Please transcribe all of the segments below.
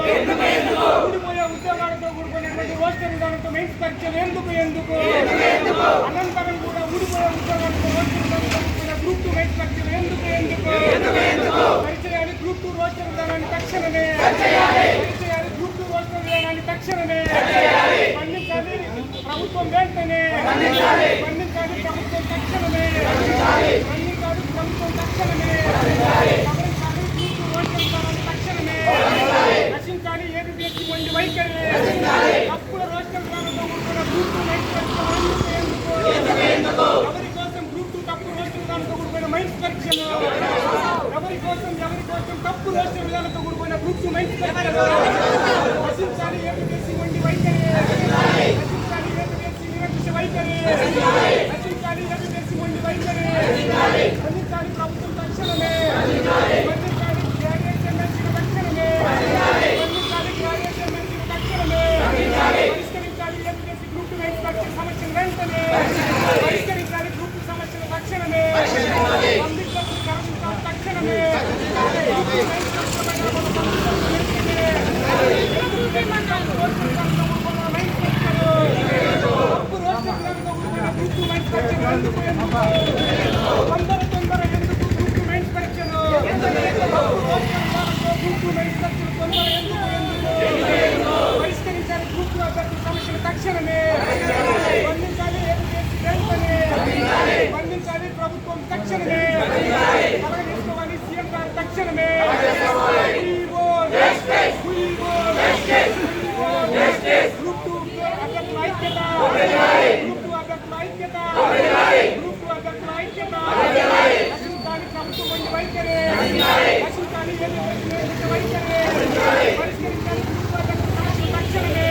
ఊడిపోయే ఉద్యోగాలతో కూడుకున్నటువంటి రోస్టర్ విధానంతో మెయిన్స్ పరీక్షలు ఎందుకు అనంతరం కూడా ఊడిపోయే ఉద్యోగాలతో రోస్టర్ విధానంతో కూడుకున్న గ్రూప్ 2 మెయిన్స్ పరీక్షలు ఎందుకు పరిచయాలు గ్రూప్ 2 రోస్టర్ విధానాన్ని తక్షణమే పరిచయాలు గ్రూప్ 2 రోస్టర్ విధానాన్ని తక్షణమే ఖండించాలి ప్రభుత్వం వెంటనే ఖండించాలి ప్రభుత్వం తక్షణమే ఖండించాలి ప్రభుత్వం తక్షణమే గమనించాలి గ్రూప్ 2 రోస్టర్ విధానాన్ని తక్షణమే రచించాలి ఏబిపిఎస్సి మొండి వైఖరి తప్పుల రోస్టర్ విధానంతో కూడుకున్న గ్రూప్ 2 మెయిన్స్ పరీక్షలు ఎందుకు ఎవరి కోసం గ్రూప్ 2 తప్పు రోస్టర్ విధానంతో కూడుకున్న మెయిన్స్ పరీక్షలు ఎవరి కోసం తప్పు రోస్టర్ విధానంతో కూడుకున్న గ్రూప్ 2 మెయిన్స్ పరీక్షలు రచించాలి ఏబిపిఎస్సి మొండి వైఖరి రచించాలి ఏబిపిఎస్సి నిరంకుశ వైఖరి రచించాలి ఏబిపిఎస్సి మొండి వైఖరి అందించాలి ప్రభుత్వం తక్షణమే అందించాలి గ్రాడ్యుయేషన్ మెన్షన్ తక్షణమే అందించాలి గ్రాడ్యుయేషన్ మెన్షన్ తక్షణమే పరిష్కరించాలి ఏబిపిఎస్సి గ్రూప్ 2 మెయిన్స్ పరీక్ష సమస్యలు వెంటనే పరిష్కరించాలి గ్రూప్ 2 సమస్యలు తక్షణమే అందించాలి తక్షణమే తొందర ఎందుకు గ్రూప్ 2 మెయిన్స్ పరీక్షలు పరిష్కరించాలి గ్రూప్ 2 అభ్యర్థుల సమస్యలు తక్షణమే స్పందించాలి ప్రభుత్వం తక్షణమే తీసుకోవాలి సీఎం గారు తక్షణమే గ్రూప్ 2 అభ్యర్థుల ఐక్యత గ్రూప్ 2 అభ్యర్థుల ఐక్యత గ్రూప్ 2 అభ్యర్థుల ఐక్యత రచించాలి ప్రభుత్వం వంటి వైఖరి రచించాలి వైఖరి పరిష్కరించాలి గ్రూప్ 2 అభ్యర్థుల సమస్యలు తక్షణమే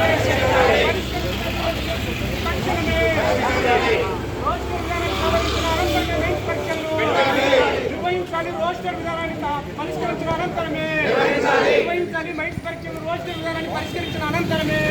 రోస్టర్ విధానాన్ని పరిష్కరించిన అనంతరమే నిర్వహించాలి మెయిన్స్ పరీక్షలు రోస్టర్ విధానాన్ని పరిష్కరించిన అనంతరమే